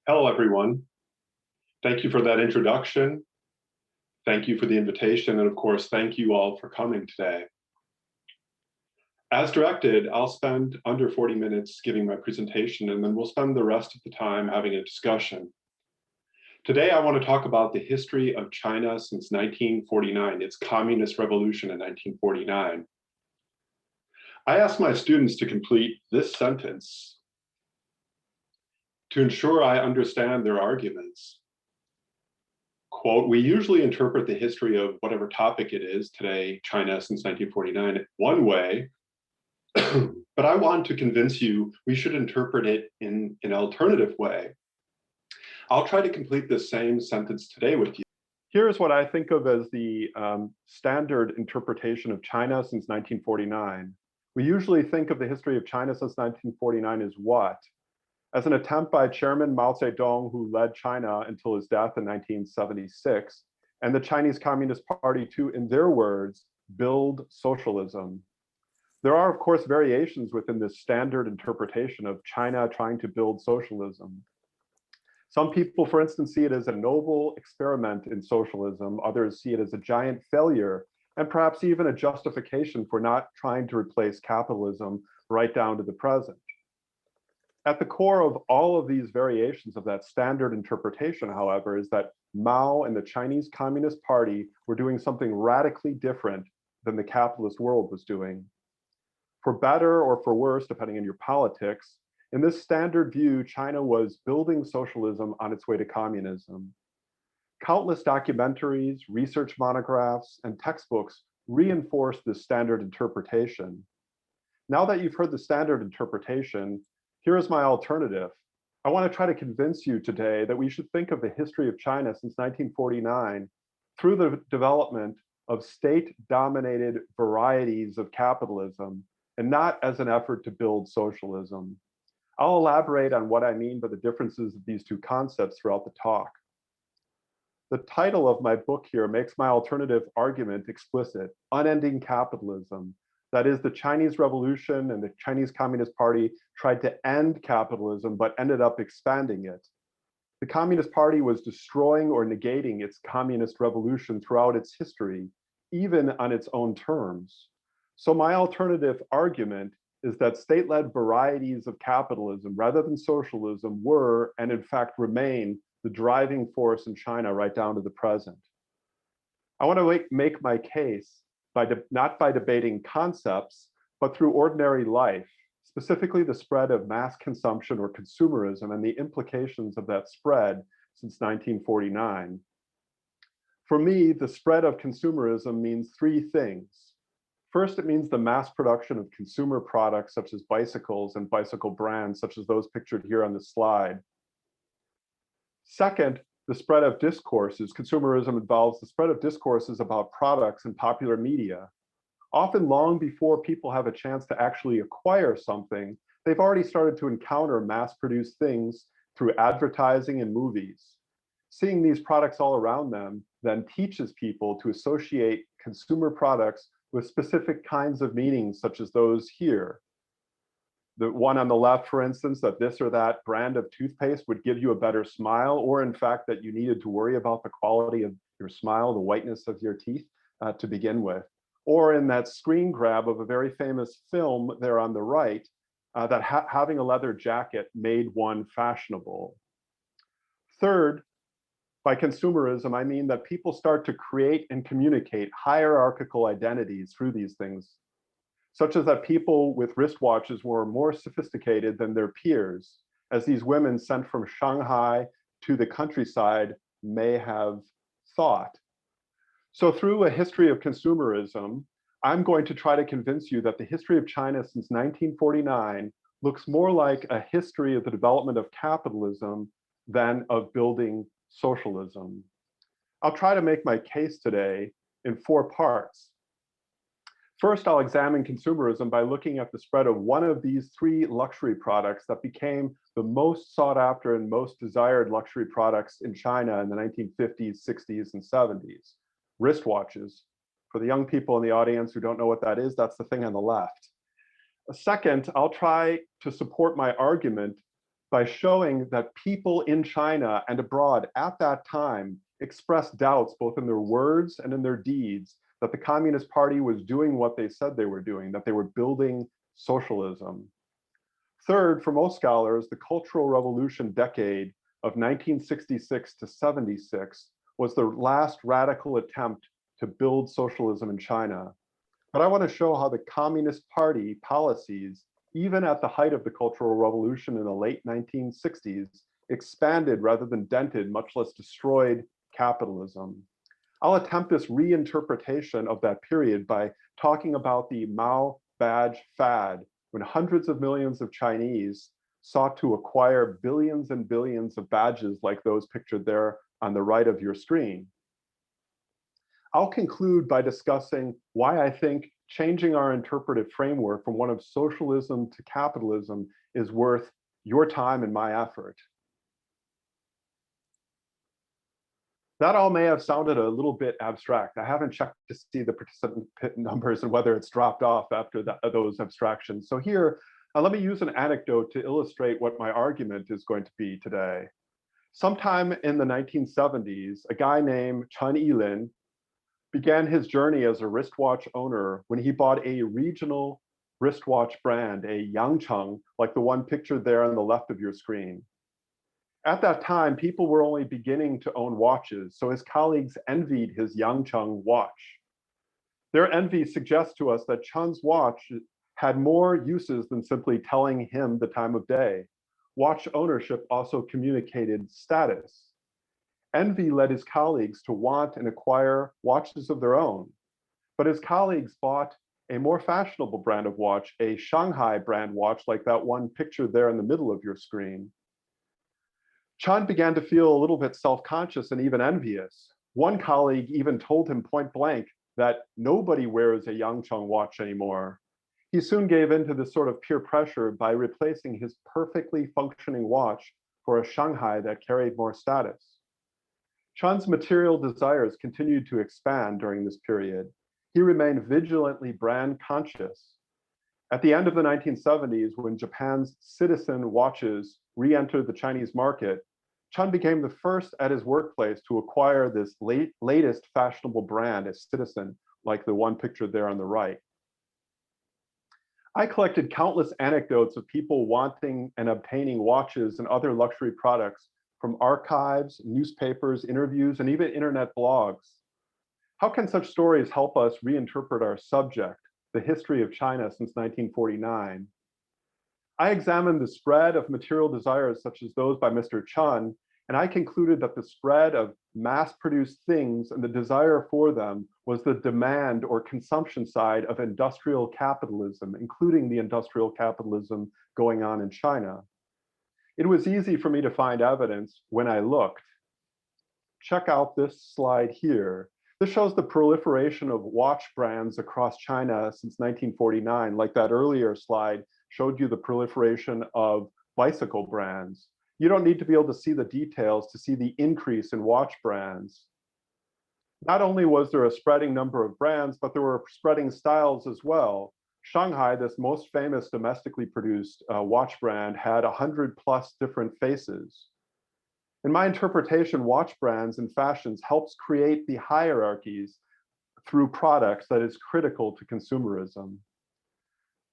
Hello, everyone. Thank you for that introduction. Thank you for the invitation. And of course, thank you all for coming today. As directed, I'll spend under 40 minutes giving my presentation, and then we'll spend the rest of the time having a discussion. Today, I want to talk about the history of China since 1949, its communist revolution in 1949. I asked my students to complete this sentence to ensure I understand their arguments. Quote, we usually interpret the history of whatever topic it is, today, China since 1949, one way, but I want to convince you we should interpret it in an alternative way. I'll try to complete the same sentence today with you. Here's what I think of as the standard interpretation of China since 1949. We usually think of the history of China since 1949 as what? As an attempt by Chairman Mao Zedong, who led China until his death in 1976, and the Chinese Communist Party to, in their words, build socialism. There are, of course, variations within this standard interpretation of China trying to build socialism. Some people, for instance, see it as a noble experiment in socialism. Others see it as a giant failure, and perhaps even a justification for not trying to replace capitalism right down to the present. At the core of all of these variations of that standard interpretation, however, is that Mao and the Chinese Communist Party were doing something radically different than the capitalist world was doing. For better or for worse, depending on your politics, in this standard view, China was building socialism on its way to communism. Countless documentaries, research monographs, and textbooks reinforce this standard interpretation. Now that you've heard the standard interpretation, here is my alternative. I want to try to convince you today that we should think of the history of China since 1949 through the development of state-dominated varieties of capitalism, and not as an effort to build socialism. I'll elaborate on what I mean by the differences of these two concepts throughout the talk. The title of my book here makes my alternative argument explicit: Unending Capitalism. That is, the Chinese Revolution and the Chinese Communist Party tried to end capitalism, but ended up expanding it. The Communist Party was destroying or negating its communist revolution throughout its history, even on its own terms. So my alternative argument is that state-led varieties of capitalism, rather than socialism, were, and in fact remain, the driving force in China right down to the present. I want to make my case not by debating concepts, but through ordinary life, specifically the spread of mass consumption or consumerism and the implications of that spread since 1949. For me, the spread of consumerism means three things. First, it means the mass production of consumer products such as bicycles and bicycle brands such as those pictured here on this slide. Second, the spread of discourses. Consumerism involves the spread of discourses about products in popular media. Often long before people have a chance to actually acquire something, they've already started to encounter mass-produced things through advertising and movies. Seeing these products all around them then teaches people to associate consumer products with specific kinds of meanings, such as those here. The one on the left, for instance, that this or that brand of toothpaste would give you a better smile, or in fact, that you needed to worry about the quality of your smile, the whiteness of your teeth to begin with. Or in that screen grab of a very famous film there on the right, that having a leather jacket made one fashionable. Third, by consumerism, I mean that people start to create and communicate hierarchical identities through these things, such as that people with wristwatches were more sophisticated than their peers, as these women sent from Shanghai to the countryside may have thought. So through a history of consumerism, I'm going to try to convince you that the history of China since 1949 looks more like a history of the development of capitalism than of building socialism. I'll try to make my case today in four parts. First, I'll examine consumerism by looking at the spread of one of these three luxury products that became the most sought after and most desired luxury products in China in the 1950s, 60s, and 70s, wristwatches. For the young people in the audience who don't know what that is, that's the thing on the left. Second, I'll try to support my argument by showing that people in China and abroad at that time expressed doubts both in their words and in their deeds that the Communist Party was doing what they said they were doing, that they were building socialism. Third, for most scholars, the Cultural Revolution decade of 1966 to 76 was the last radical attempt to build socialism in China. But I want to show how the Communist Party policies, even at the height of the Cultural Revolution in the late 1960s, expanded rather than dented, much less destroyed capitalism. I'll attempt this reinterpretation of that period by talking about the Mao badge fad, when hundreds of millions of Chinese sought to acquire billions and billions of badges like those pictured there on the right of your screen. I'll conclude by discussing why I think changing our interpretive framework from one of socialism to capitalism is worth your time and my effort. That all may have sounded a little bit abstract. I haven't checked to see the participant numbers and whether it's dropped off after those abstractions. So here, let me use an anecdote to illustrate what my argument is going to be today. Sometime in the 1970s, a guy named Chen Yilin began his journey as a wristwatch owner when he bought a regional wristwatch brand, a Yangcheng, like the one pictured there on the left of your screen. At that time, people were only beginning to own watches, so his colleagues envied his Yangcheng watch. Their envy suggests to us that Chen's watch had more uses than simply telling him the time of day. Watch ownership also communicated status. Envy led his colleagues to want and acquire watches of their own. But his colleagues bought a more fashionable brand of watch, a Shanghai brand watch like that one pictured there in the middle of your screen. Chen began to feel a little bit self-conscious and even envious. One colleague even told him point blank that nobody wears a Yangcheng watch anymore. He soon gave in to this sort of peer pressure by replacing his perfectly functioning watch for a Shanghai that carried more status. Chen's material desires continued to expand during this period. He remained vigilantly brand conscious. At the end of the 1970s, when Japan's Citizen watches re-entered the Chinese market, Chen became the first at his workplace to acquire this latest fashionable brand as Citizen, like the one pictured there on the right. I collected countless anecdotes of people wanting and obtaining watches and other luxury products from archives, newspapers, interviews, and even internet blogs. How can such stories help us reinterpret our subject, the history of China since 1949? I examined the spread of material desires such as those by Mr. Chen, and I concluded that the spread of mass-produced things and the desire for them was the demand or consumption side of industrial capitalism, including the industrial capitalism going on in China. It was easy for me to find evidence when I looked. Check out this slide here. This shows the proliferation of watch brands across China since 1949, like that earlier slide showed you the proliferation of bicycle brands. You don't need to be able to see the details to see the increase in watch brands. Not only was there a spreading number of brands, but there were spreading styles as well. Shanghai, this most famous domestically produced watch brand, had 100+ different faces. In my interpretation, watch brands and fashions helps create the hierarchies through products that is critical to consumerism.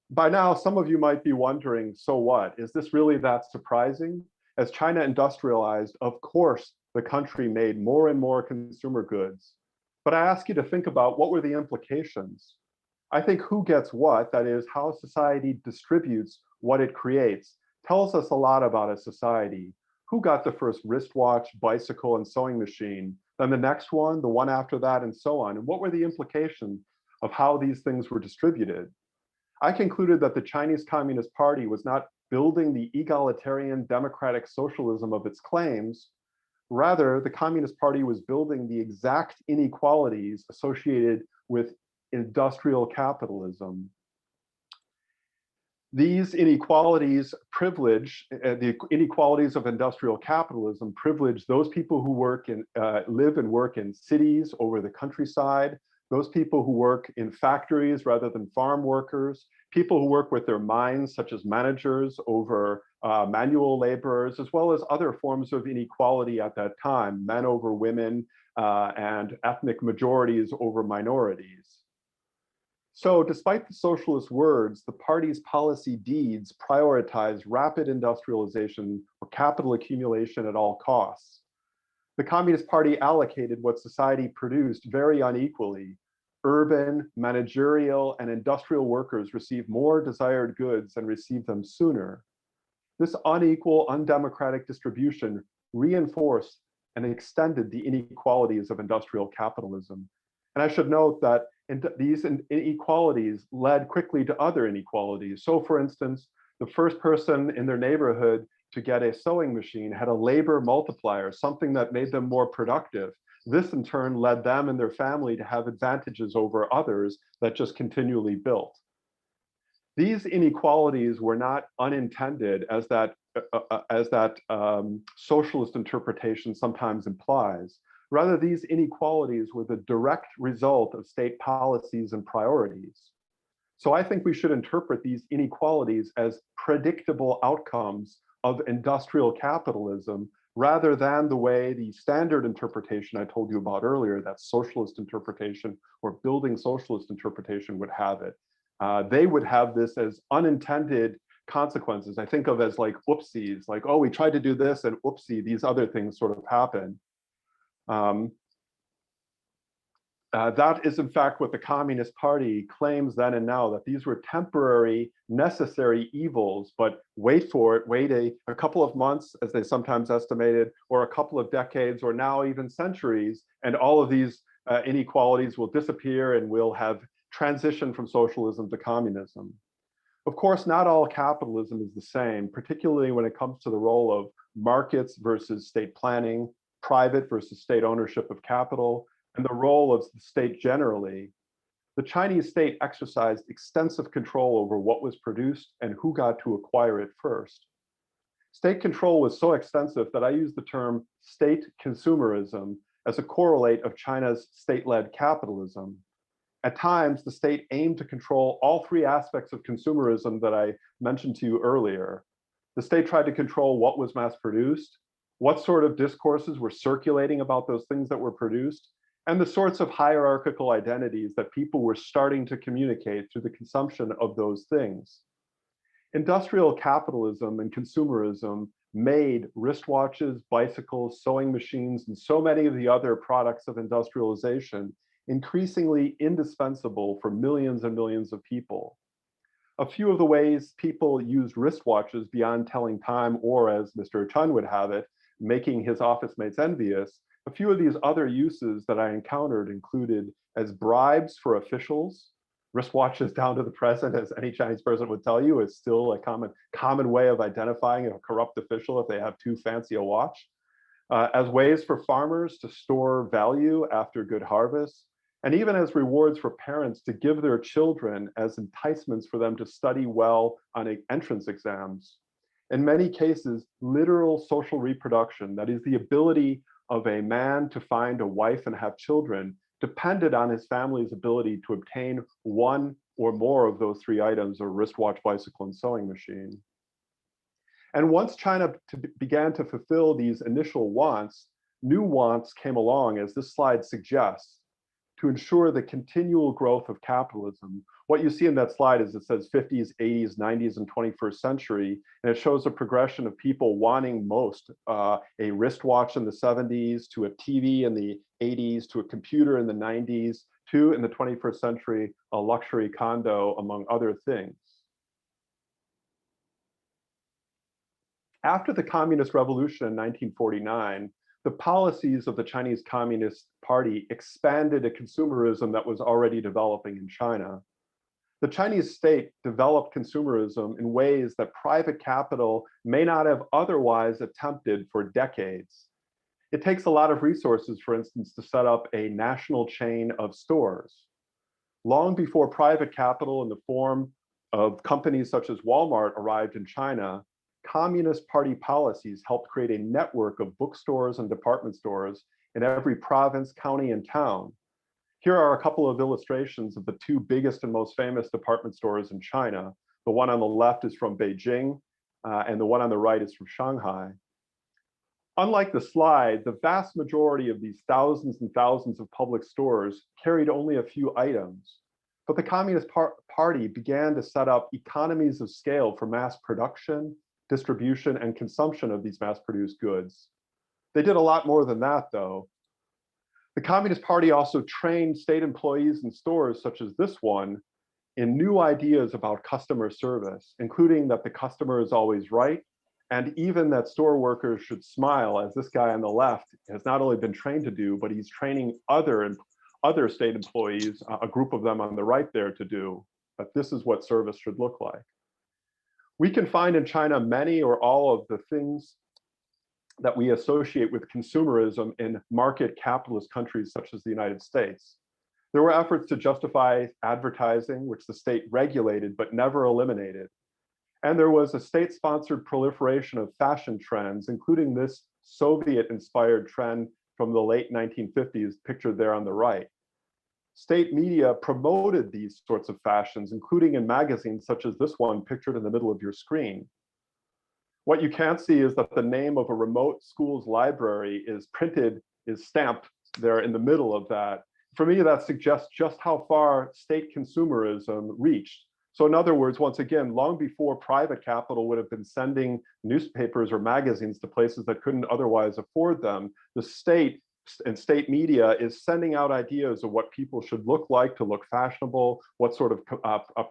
By now, some of you might be wondering, so what? Is this really that surprising? As China industrialized, of course, the country made more and more consumer goods. But I ask you to think about what were the implications? I think who gets what, that is, how society distributes what it creates, tells us a lot about a society. Who got the first wristwatch, bicycle, and sewing machine? Then the next one, the one after that, and so on. And what were the implications of how these things were distributed? I concluded that the Chinese Communist Party was not building the egalitarian democratic socialism of its claims. Rather, the Communist Party was building the exact inequalities associated with industrial capitalism. These inequalities privilege, the inequalities of industrial capitalism privilege those people who live and work in cities over the countryside, those people who work in factories rather than farm workers, people who work with their minds, such as managers, over manual laborers, as well as other forms of inequality at that time, men over women, and ethnic majorities over minorities. So despite the socialist words, the party's policy deeds prioritize rapid industrialization or capital accumulation at all costs. The Communist Party allocated what society produced very unequally. Urban, managerial, and industrial workers received more desired goods and received them sooner. This unequal, undemocratic distribution reinforced and extended the inequalities of industrial capitalism. And I should note that these inequalities led quickly to other inequalities. So for instance, the first person in their neighborhood to get a sewing machine had a labor multiplier, something that made them more productive. This in turn led them and their family to have advantages over others that just continually built. These inequalities were not unintended, as that socialist interpretation sometimes implies. Rather, these inequalities were the direct result of state policies and priorities. So I think we should interpret these inequalities as predictable outcomes of industrial capitalism, rather than the way the standard interpretation I told you about earlier, that socialist interpretation or building socialist interpretation would have it. They would have this as unintended consequences. I think of as like oopsies, like, oh, we tried to do this and oopsie, these other things sort of happen. That is in fact what the Communist Party claims then and now, that these were temporary, necessary evils, but wait for it, wait a couple of months, as they sometimes estimated, or a couple of decades, or now even centuries, and all of these inequalities will disappear and we'll have transition from socialism to communism. Of course, not all capitalism is the same, particularly when it comes to the role of markets versus state planning, private versus state ownership of capital, and the role of the state generally. The Chinese state exercised extensive control over what was produced and who got to acquire it first. State control was so extensive that I use the term state consumerism as a correlate of China's state-led capitalism. At times, the state aimed to control all three aspects of consumerism that I mentioned to you earlier. The state tried to control what was mass-produced, what sort of discourses were circulating about those things that were produced, and the sorts of hierarchical identities that people were starting to communicate through the consumption of those things. Industrial capitalism and consumerism made wristwatches, bicycles, sewing machines, and so many of the other products of industrialization increasingly indispensable for millions and millions of people. A few of the ways people used wristwatches beyond telling time, or as Mr. Chun would have it, making his office mates envious, a few of these other uses that I encountered included as bribes for officials. Wristwatches down to the present, as any Chinese person would tell you, is still a common way of identifying a corrupt official if they have too fancy a watch. As ways for farmers to store value after good harvests, and even as rewards for parents to give their children as enticements for them to study well on entrance exams. In many cases, literal social reproduction, that is the ability of a man to find a wife and have children, depended on his family's ability to obtain one or more of those three items, a wristwatch, bicycle, and sewing machine. And once China began to fulfill these initial wants, new wants came along, as this slide suggests, to ensure the continual growth of capitalism. What you see in that slide is it says 50s, 80s, 90s, and 21st century, and it shows a progression of people wanting most, a wristwatch in the 70s, to a TV in the 80s, to a computer in the 90s, to, in the 21st century, a luxury condo, among other things. After the Communist Revolution in 1949, the policies of the Chinese Communist Party expanded a consumerism that was already developing in China. The Chinese state developed consumerism in ways that private capital may not have otherwise attempted for decades. It takes a lot of resources, for instance, to set up a national chain of stores. Long before private capital in the form of companies such as Walmart arrived in China, Communist Party policies helped create a network of bookstores and department stores in every province, county, and town. Here are a couple of illustrations of the two biggest and most famous department stores in China. The one on the left is from Beijing, and the one on the right is from Shanghai. Unlike the slide, the vast majority of these thousands and thousands of public stores carried only a few items. But the Communist Party began to set up economies of scale for mass production, distribution, and consumption of these mass-produced goods. They did a lot more than that, though. The Communist Party also trained state employees in stores such as this one in new ideas about customer service, including that the customer is always right, and even that store workers should smile, as this guy on the left has not only been trained to do, but he's training other state employees, a group of them on the right there, to do, that this is what service should look like. We can find in China many or all of the things that we associate with consumerism in market capitalist countries such as the United States. There were efforts to justify advertising, which the state regulated but never eliminated. And there was a state-sponsored proliferation of fashion trends, including this Soviet-inspired trend from the late 1950s, pictured there on the right. State media promoted these sorts of fashions, including in magazines such as this one pictured in the middle of your screen. What you can't see is that the name of a remote school's library is stamped there in the middle of that. For me, that suggests just how far state consumerism reached. So in other words, once again, long before private capital would have been sending newspapers or magazines to places that couldn't otherwise afford them, the state and state media is sending out ideas of what people should look like to look fashionable, what sort of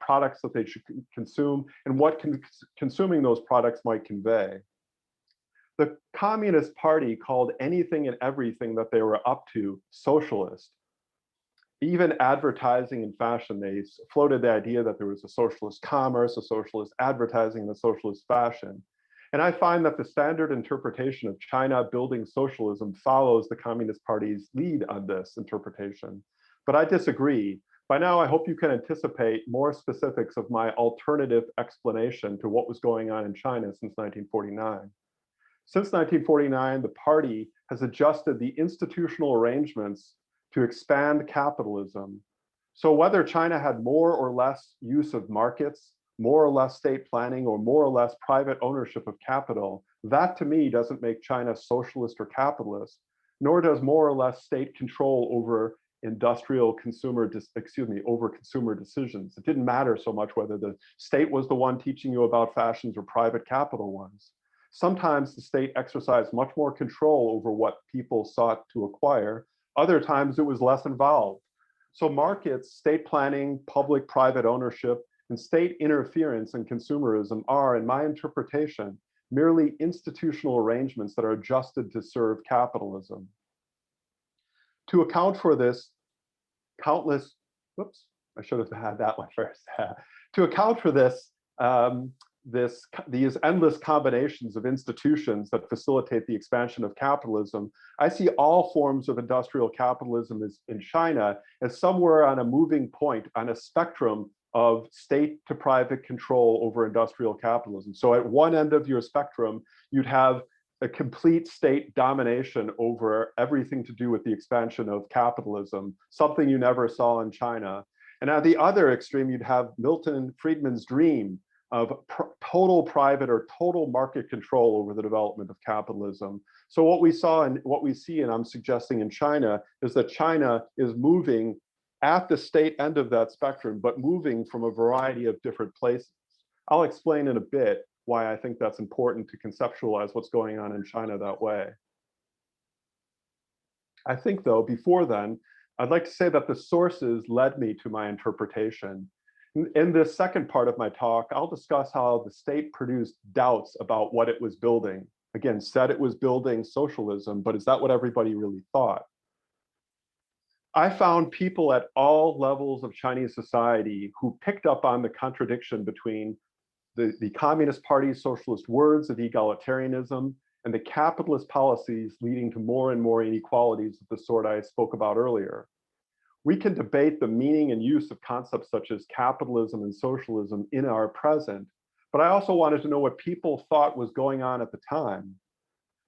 products that they should consume, and what consuming those products might convey. The Communist Party called anything and everything that they were up to socialist. Even advertising and fashion, they floated the idea that there was a socialist commerce, a socialist advertising, and a socialist fashion. And I find that the standard interpretation of China building socialism follows the Communist Party's lead on this interpretation. But I disagree. By now, I hope you can anticipate more specifics of my alternative explanation to what was going on in China since 1949. Since 1949, the party has adjusted the institutional arrangements to expand capitalism. So whether China had more or less use of markets, more or less state planning, or more or less private ownership of capital, that to me doesn't make China socialist or capitalist, nor does more or less state control over consumer decisions. It didn't matter so much whether the state was the one teaching you about fashions or private capital was. Sometimes the state exercised much more control over what people sought to acquire. Other times it was less involved. So markets, state planning, public-private ownership, and state interference in consumerism are, in my interpretation, merely institutional arrangements that are adjusted to serve capitalism. To account for this, I should have had that one first. To account for this, these endless combinations of institutions that facilitate the expansion of capitalism, I see all forms of industrial capitalism in China as somewhere on a moving point on a spectrum of state to private control over industrial capitalism. So at one end of your spectrum, you'd have a complete state domination over everything to do with the expansion of capitalism, something you never saw in China. And at the other extreme, you'd have Milton Friedman's dream of total private or total market control over the development of capitalism. So what we saw and what we see, and I'm suggesting in China, is that China is moving at the state end of that spectrum, but moving from a variety of different places. I'll explain in a bit why I think that's important to conceptualize what's going on in China that way. I think, though, before then, I'd like to say that the sources led me to my interpretation. In this second part of my talk, I'll discuss how the state produced doubts about what it was building. Again, said it was building socialism, but is that what everybody really thought? I found people at all levels of Chinese society who picked up on the contradiction between the Communist Party's socialist words of egalitarianism and the capitalist policies leading to more and more inequalities of the sort I spoke about earlier. We can debate the meaning and use of concepts such as capitalism and socialism in our present, but I also wanted to know what people thought was going on at the time.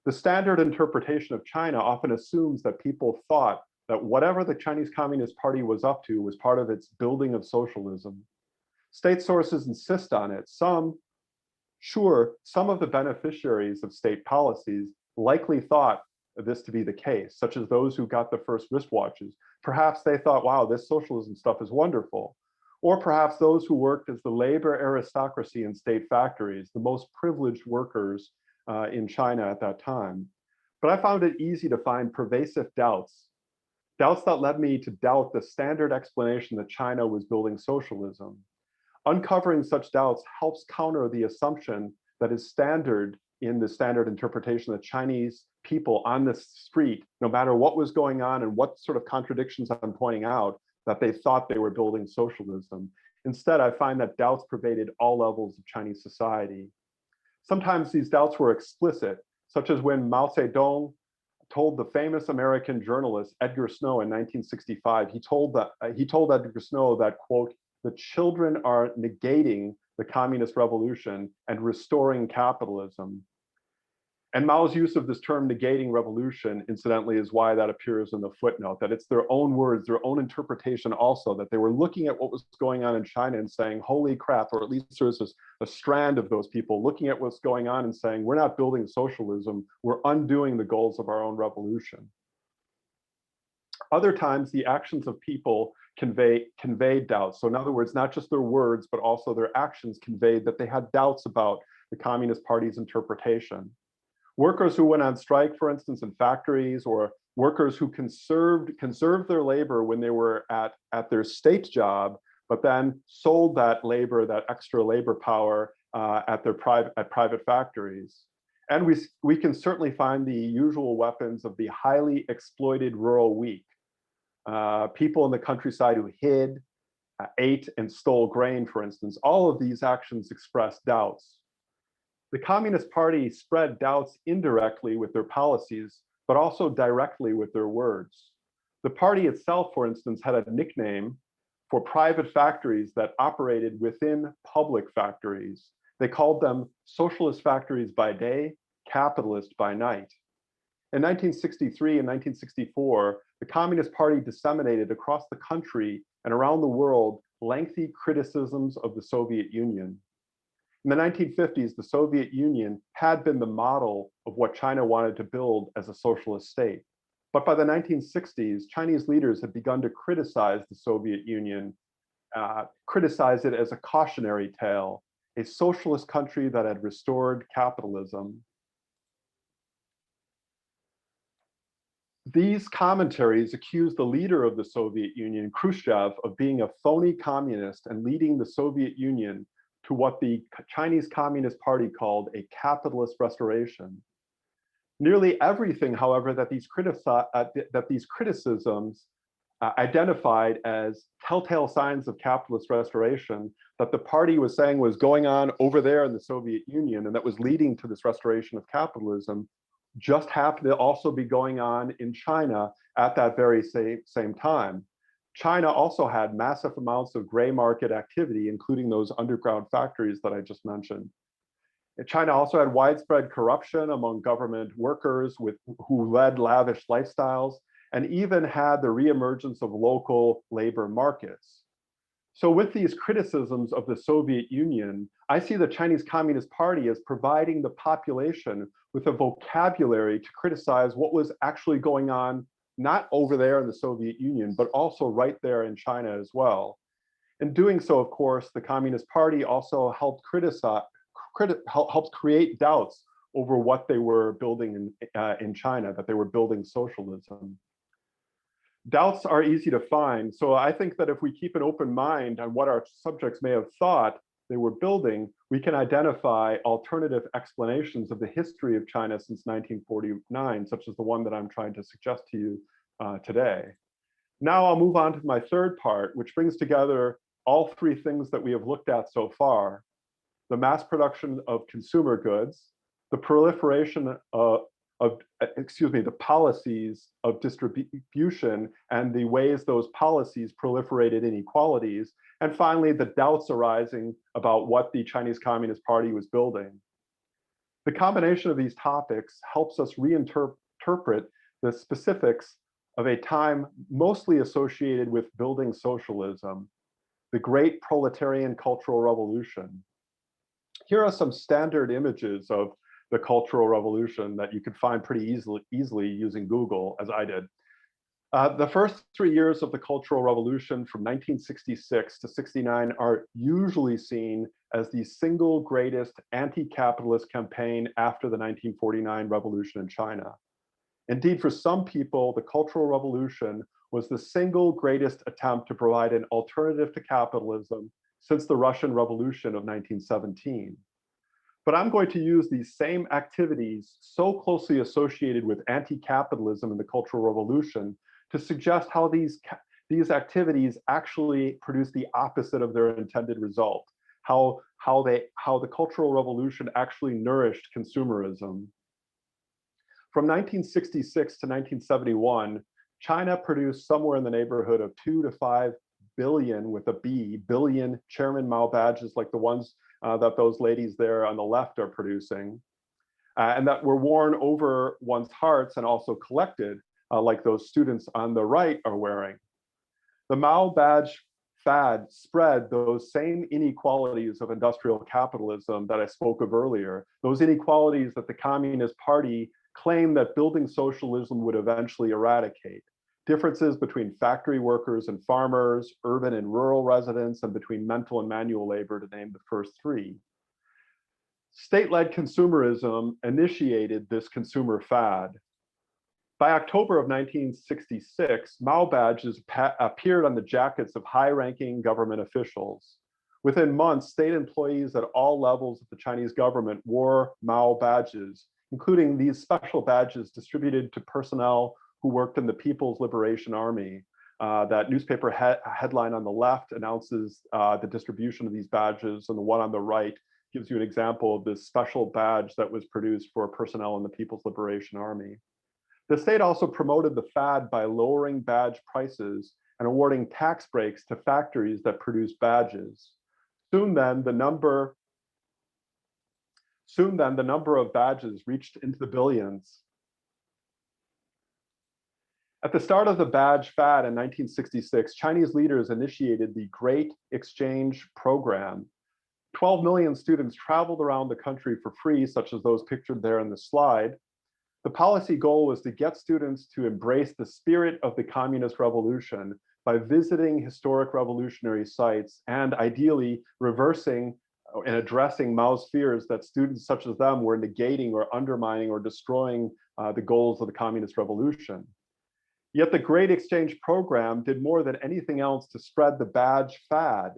The standard interpretation of China often assumes that people thought that whatever the Chinese Communist Party was up to was part of its building of socialism. State sources insist on it. Sure, some of the beneficiaries of state policies likely thought this to be the case, such as those who got the first wristwatches. Perhaps they thought, wow, this socialism stuff is wonderful. Or perhaps those who worked as the labor aristocracy in state factories, the most privileged workers in China at that time. But I found it easy to find pervasive doubts that led me to doubt the standard explanation that China was building socialism. Uncovering such doubts helps counter the assumption that is standard in the standard interpretation that Chinese people on the street, no matter what was going on and what sort of contradictions I'm pointing out, that they thought they were building socialism. Instead, I find that doubts pervaded all levels of Chinese society. Sometimes these doubts were explicit, such as when Mao Zedong told the famous American journalist Edgar Snow in 1965, he told Edgar Snow that, quote, "The children are negating the communist revolution and restoring capitalism." And Mao's use of this term negating revolution, incidentally, is why that appears in the footnote, that it's their own words, their own interpretation also, that they were looking at what was going on in China and saying, holy crap, or at least there's a strand of those people looking at what's going on and saying, we're not building socialism, we're undoing the goals of our own revolution. Other times, the actions of people conveyed doubts. So in other words, not just their words, but also their actions conveyed that they had doubts about the Communist Party's interpretation. Workers who went on strike, for instance, in factories, or workers who conserved their labor when they were at their state job, but then sold that labor, that extra labor power at private factories. And we can certainly find the usual weapons of the highly exploited rural weak. People in the countryside who hid, ate, and stole grain, for instance. All of these actions express doubts. The Communist Party spread doubts indirectly with their policies, but also directly with their words. The party itself, for instance, had a nickname for private factories that operated within public factories. They called them socialist factories by day, capitalist by night. In 1963 and 1964, the Communist Party disseminated across the country and around the world lengthy criticisms of the Soviet Union. In the 1950s, the Soviet Union had been the model of what China wanted to build as a socialist state. But by the 1960s, Chinese leaders had begun to criticize the Soviet Union, criticize it as a cautionary tale, a socialist country that had restored capitalism. These commentaries accused the leader of the Soviet Union, Khrushchev, of being a phony communist and leading the Soviet Union to what the Chinese Communist Party called a capitalist restoration. Nearly everything, however, that these criticisms identified as telltale signs of capitalist restoration that the party was saying was going on over there in the Soviet Union and that was leading to this restoration of capitalism, just happened to also be going on in China at that very same time. China also had massive amounts of gray market activity, including those underground factories that I just mentioned. China also had widespread corruption among government workers who led lavish lifestyles, and even had the reemergence of local labor markets. So with these criticisms of the Soviet Union, I see the Chinese Communist Party as providing the population with a vocabulary to criticize what was actually going on, not over there in the Soviet Union, but also right there in China as well. In doing so, of course, the Communist Party also helped create doubts over what they were building in China, that they were building socialism. Doubts are easy to find, so I think that if we keep an open mind on what our subjects may have thought they were building, we can identify alternative explanations of the history of China since 1949, such as the one that I'm trying to suggest to you today. Now I'll move on to my third part, which brings together all three things that we have looked at so far: the mass production of consumer goods, the proliferation the policies of distribution and the ways those policies proliferated inequalities, and finally, the doubts arising about what the Chinese Communist Party was building. The combination of these topics helps us reinterpret the specifics of a time mostly associated with building socialism, the great proletarian cultural revolution. Here are some standard images of the Cultural Revolution that you could find pretty easily using Google, as I did. The first 3 years of the Cultural Revolution from 1966 to 69 are usually seen as the single greatest anti-capitalist campaign after the 1949 revolution in China. Indeed, for some people, the Cultural Revolution was the single greatest attempt to provide an alternative to capitalism since the Russian Revolution of 1917. But I'm going to use these same activities so closely associated with anti-capitalism in the Cultural Revolution to suggest how these activities actually produce the opposite of their intended result, how the Cultural Revolution actually nourished consumerism. From 1966 to 1971, China produced somewhere in the neighborhood of 2 to 5 billion, with a B, billion Chairman Mao badges like the ones that those ladies there on the left are producing, and that were worn over one's hearts and also collected like those students on the right are wearing. The Mao badge fad spread those same inequalities of industrial capitalism that I spoke of earlier, those inequalities that the Communist Party claimed that building socialism would eventually eradicate. Differences between factory workers and farmers, urban and rural residents, and between mental and manual labor, to name the first three. State-led consumerism initiated this consumer fad. By October of 1966, Mao badges appeared on the jackets of high-ranking government officials. Within months, state employees at all levels of the Chinese government wore Mao badges, including these special badges distributed to personnel who worked in the People's Liberation Army. That newspaper headline on the left announces the distribution of these badges, and the one on the right gives you an example of this special badge that was produced for personnel in the People's Liberation Army. The state also promoted the fad by lowering badge prices and awarding tax breaks to factories that produced badges. Soon then, the number of badges reached into the billions. At the start of the badge fad in 1966, Chinese leaders initiated the Great Exchange Program. 12 million students traveled around the country for free, such as those pictured there in the slide. The policy goal was to get students to embrace the spirit of the Communist Revolution by visiting historic revolutionary sites and ideally reversing and addressing Mao's fears that students such as them were negating or undermining or destroying the goals of the Communist Revolution. Yet the Great Exchange Program did more than anything else to spread the badge fad.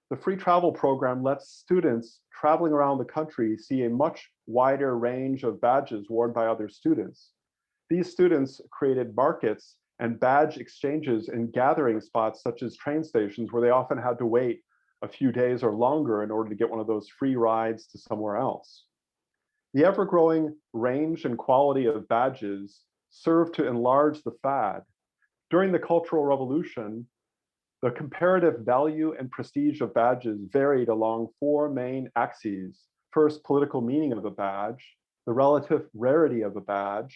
The free travel program lets students traveling around the country see a much wider range of badges worn by other students. These students created markets and badge exchanges in gathering spots such as train stations, where they often had to wait a few days or longer in order to get one of those free rides to somewhere else. The ever-growing range and quality of badges served to enlarge the fad. During the Cultural Revolution, the comparative value and prestige of badges varied along four main axes. First, political meaning of a badge, the relative rarity of a badge,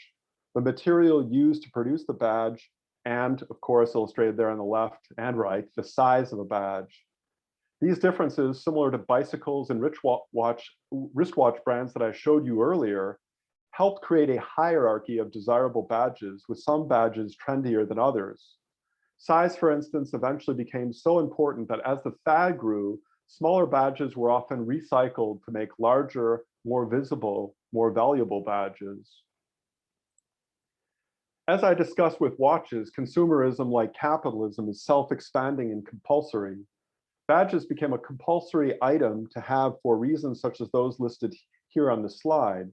the material used to produce the badge, and, of course, illustrated there on the left and right, the size of a badge. These differences, similar to bicycles and wristwatch brands that I showed you earlier, helped create a hierarchy of desirable badges, with some badges trendier than others. Size, for instance, eventually became so important that as the fad grew, smaller badges were often recycled to make larger, more visible, more valuable badges. As I discussed with watches, consumerism, like capitalism, is self-expanding and compulsory. Badges became a compulsory item to have for reasons such as those listed here on the slide.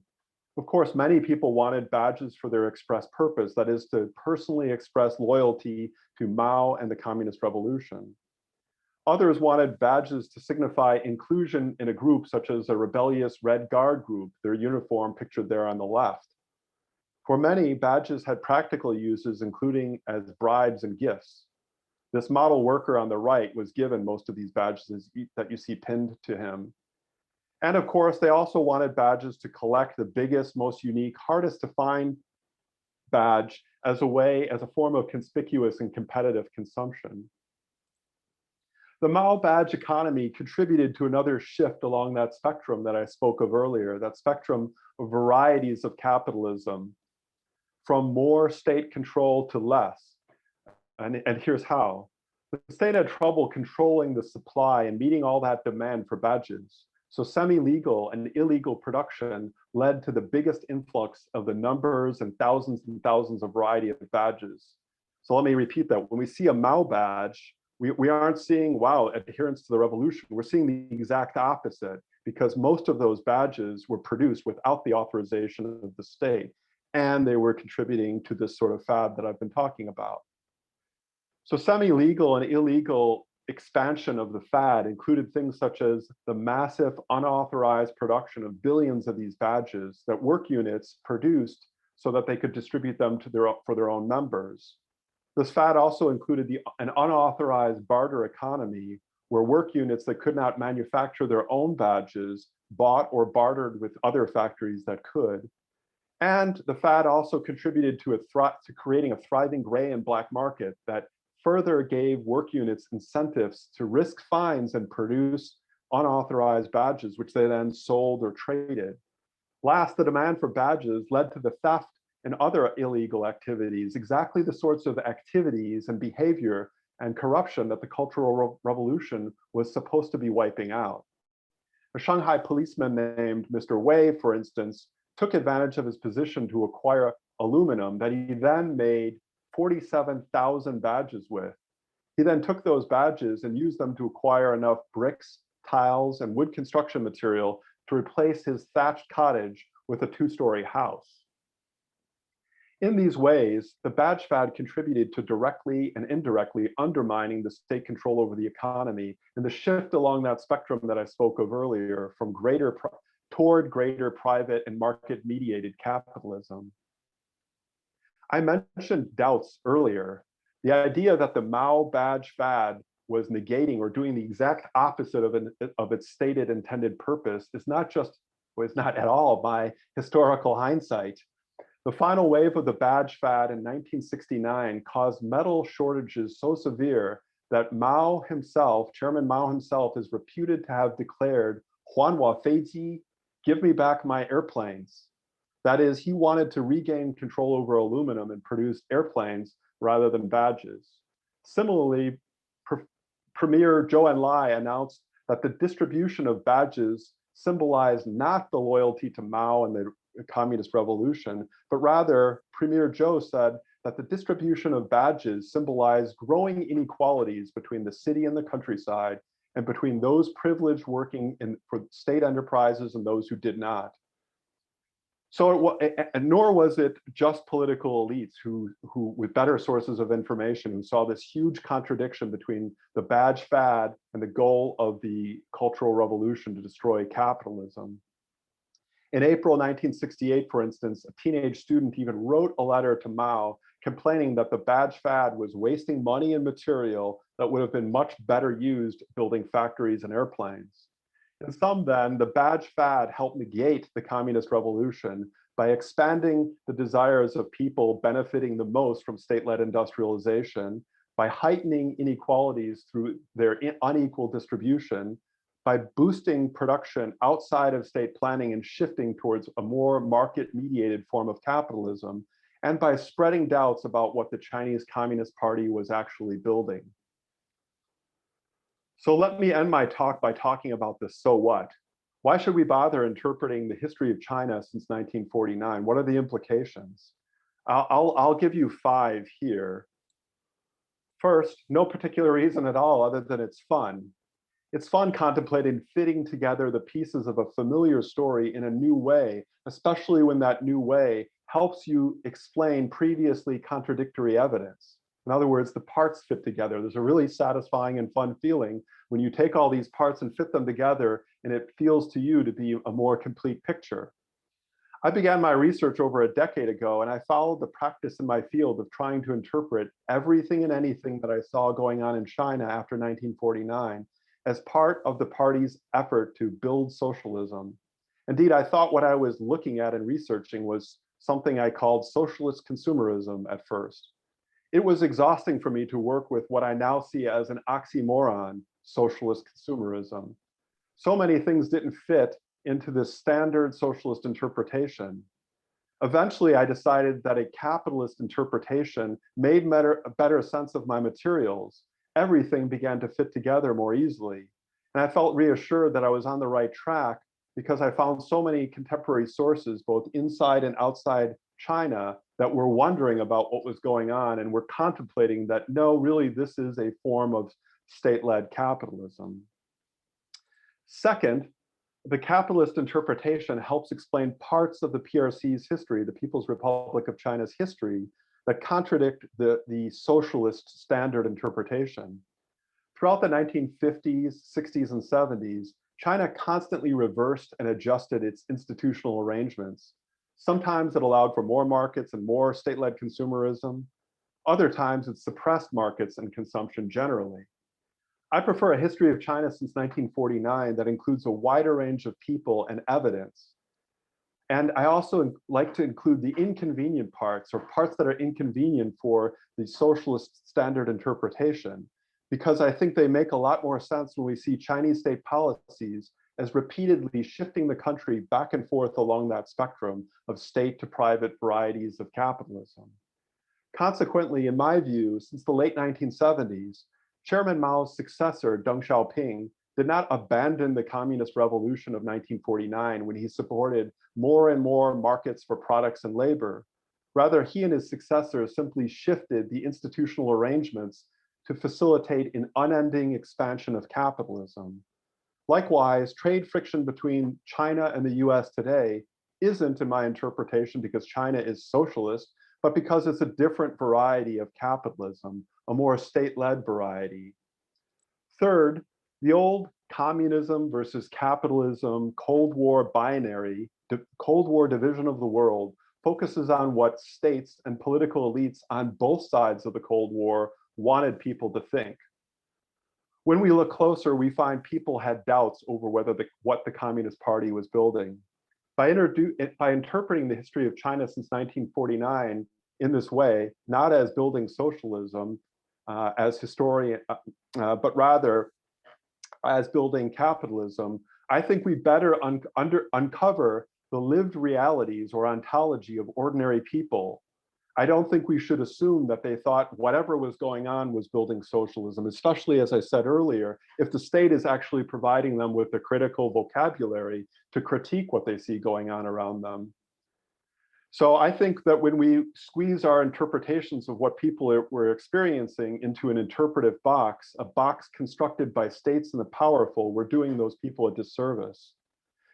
Of course, many people wanted badges for their express purpose, that is, to personally express loyalty to Mao and the Communist Revolution. Others wanted badges to signify inclusion in a group, such as a rebellious Red Guard group, their uniform pictured there on the left. For many, badges had practical uses, including as bribes and gifts. This model worker on the right was given most of these badges that you see pinned to him. And of course, they also wanted badges to collect the biggest, most unique, hardest to find badge as a form of conspicuous and competitive consumption. The Mao badge economy contributed to another shift along that spectrum that I spoke of earlier, that spectrum of varieties of capitalism, from more state control to less. And here's how. The state had trouble controlling the supply and meeting all that demand for badges. So semi-legal and illegal production led to the biggest influx of the numbers and thousands of variety of badges. So let me repeat that. When we see a Mao badge, we aren't seeing, wow, adherence to the revolution. We're seeing the exact opposite, because most of those badges were produced without the authorization of the state, and they were contributing to this sort of fad that I've been talking about. So semi-legal and illegal expansion of the fad included things such as the massive unauthorized production of billions of these badges that work units produced so that they could distribute them to for their own members. This fad also included an unauthorized barter economy where work units that could not manufacture their own badges bought or bartered with other factories that could. And the fad also contributed to creating a thriving gray and black market that further gave work units incentives to risk fines and produce unauthorized badges, which they then sold or traded. Last, the demand for badges led to the theft and other illegal activities, exactly the sorts of activities and behavior and corruption that the Cultural Revolution was supposed to be wiping out. A Shanghai policeman named Mr. Wei, for instance, took advantage of his position to acquire aluminum that he then made 47,000 badges with. He then took those badges and used them to acquire enough bricks, tiles, and wood construction material to replace his thatched cottage with a two-story house. In these ways, the badge fad contributed to directly and indirectly undermining the state control over the economy and the shift along that spectrum that I spoke of earlier from toward greater private and market-mediated capitalism. I mentioned doubts earlier. The idea that the Mao badge fad was negating or doing the exact opposite of its stated intended purpose is not at all by historical hindsight. The final wave of the badge fad in 1969 caused metal shortages so severe that Chairman Mao himself, is reputed to have declared, "Huanwa Feiji, give me back my airplanes." That is, he wanted to regain control over aluminum and produce airplanes rather than badges. Similarly, Premier Zhou Enlai announced that the distribution of badges symbolized not the loyalty to Mao and the Communist Revolution, but rather, Premier Zhou said that the distribution of badges symbolized growing inequalities between the city and the countryside, and between those privileged working for state enterprises and those who did not. So, nor was it just political elites who, with better sources of information, who saw this huge contradiction between the badge fad and the goal of the Cultural Revolution to destroy capitalism. In April 1968, for instance, a teenage student even wrote a letter to Mao complaining that the badge fad was wasting money and material that would have been much better used building factories and airplanes. In sum, then, the badge fad helped negate the Communist Revolution by expanding the desires of people benefiting the most from state-led industrialization, by heightening inequalities through their unequal distribution, by boosting production outside of state planning and shifting towards a more market-mediated form of capitalism, and by spreading doubts about what the Chinese Communist Party was actually building. So let me end my talk by talking about the so what. Why should we bother interpreting the history of China since 1949? What are the implications? I'll give you 5 here. First, no particular reason at all other than it's fun. It's fun contemplating fitting together the pieces of a familiar story in a new way, especially when that new way helps you explain previously contradictory evidence. In other words, the parts fit together. There's a really satisfying and fun feeling when you take all these parts and fit them together, and it feels to you to be a more complete picture. I began my research over a decade ago, and I followed the practice in my field of trying to interpret everything and anything that I saw going on in China after 1949 as part of the party's effort to build socialism. Indeed, I thought what I was looking at and researching was something I called socialist consumerism at first. It was exhausting for me to work with what I now see as an oxymoron, socialist consumerism. So many things didn't fit into this standard socialist interpretation. Eventually, I decided that a capitalist interpretation made a better sense of my materials. Everything began to fit together more easily. And I felt reassured that I was on the right track because I found so many contemporary sources, both inside and outside China, that were wondering about what was going on and were contemplating that, no, really, this is a form of state-led capitalism. Second, the capitalist interpretation helps explain parts of the PRC's history, the People's Republic of China's history, that contradict the socialist standard interpretation. Throughout the 1950s, 60s, and 70s, China constantly reversed and adjusted its institutional arrangements. Sometimes it allowed for more markets and more state-led consumerism. Other times it suppressed markets and consumption generally. I prefer a history of China since 1949 that includes a wider range of people and evidence. And I also like to include the inconvenient parts, or parts that are inconvenient for the socialist standard interpretation, because I think they make a lot more sense when we see Chinese state policies as repeatedly shifting the country back and forth along that spectrum of state to private varieties of capitalism. Consequently, in my view, since the late 1970s, Chairman Mao's successor, Deng Xiaoping, did not abandon the communist revolution of 1949 when he supported more and more markets for products and labor. Rather, he and his successor simply shifted the institutional arrangements to facilitate an unending expansion of capitalism. Likewise, trade friction between China and the US today isn't, in my interpretation, because China is socialist, but because it's a different variety of capitalism, a more state-led variety. Third, the old communism versus capitalism, Cold War binary, Cold War division of the world focuses on what states and political elites on both sides of the Cold War wanted people to think. When we look closer, we find people had doubts over what the Communist Party was building. By interpreting the history of China since 1949 in this way, not as building socialism as historian, but rather as building capitalism, I think we better uncover the lived realities or ontology of ordinary people. I don't think we should assume that they thought whatever was going on was building socialism, especially, as I said earlier, if the state is actually providing them with the critical vocabulary to critique what they see going on around them. So I think that when we squeeze our interpretations of what people were experiencing into an interpretive box, a box constructed by states and the powerful, we're doing those people a disservice.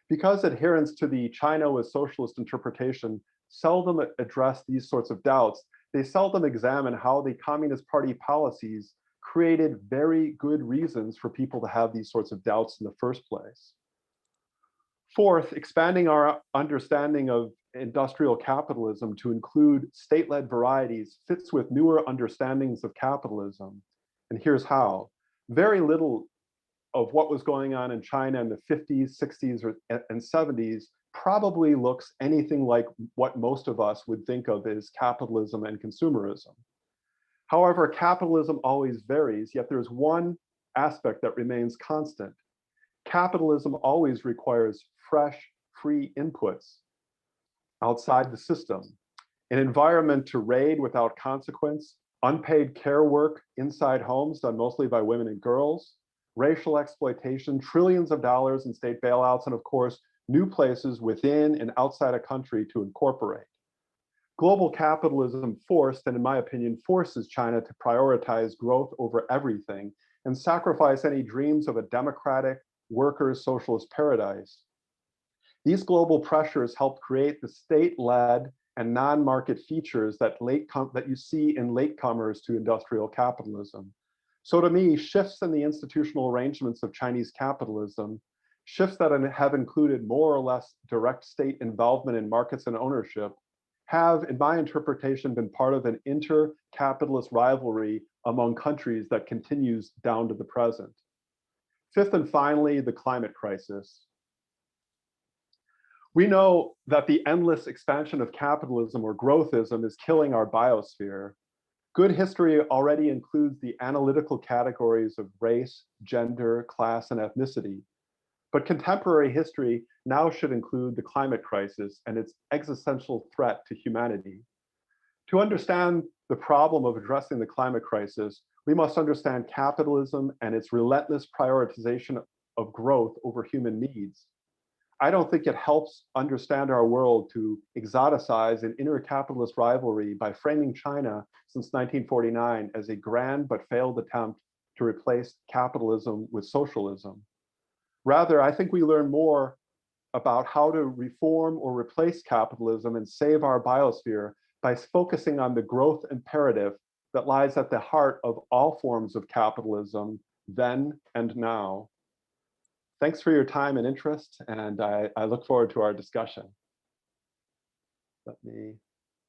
Because adherents to the China was socialist interpretation seldom address these sorts of doubts, they seldom examine how the Communist Party policies created very good reasons for people to have these sorts of doubts in the first place. Fourth, expanding our understanding of industrial capitalism to include state-led varieties fits with newer understandings of capitalism. And here's how. Very little of what was going on in China in the 50s, 60s, and 70s probably looks anything like what most of us would think of as capitalism and consumerism. However, capitalism always varies, yet there's one aspect that remains constant. Capitalism always requires fresh, free inputs outside the system. An environment to raid without consequence, unpaid care work inside homes done mostly by women and girls, racial exploitation, trillions of dollars in state bailouts, and of course, new places within and outside a country to incorporate. Global capitalism forced, and in my opinion, forces China to prioritize growth over everything and sacrifice any dreams of a democratic, workers' socialist paradise. These global pressures helped create the state-led and non-market features that you see in latecomers to industrial capitalism. So to me, shifts in the institutional arrangements of Chinese capitalism, shifts that have included more or less direct state involvement in markets and ownership, have, in my interpretation, been part of an inter-capitalist rivalry among countries that continues down to the present. Fifth and finally, the climate crisis. We know that the endless expansion of capitalism or growthism is killing our biosphere. Good history already includes the analytical categories of race, gender, class, and ethnicity. But contemporary history now should include the climate crisis and its existential threat to humanity. To understand the problem of addressing the climate crisis, we must understand capitalism and its relentless prioritization of growth over human needs. I don't think it helps understand our world to exoticize an inner capitalist rivalry by framing China since 1949 as a grand but failed attempt to replace capitalism with socialism. Rather, I think we learn more about how to reform or replace capitalism and save our biosphere by focusing on the growth imperative that lies at the heart of all forms of capitalism, then and now. Thanks for your time and interest, and I look forward to our discussion. Let me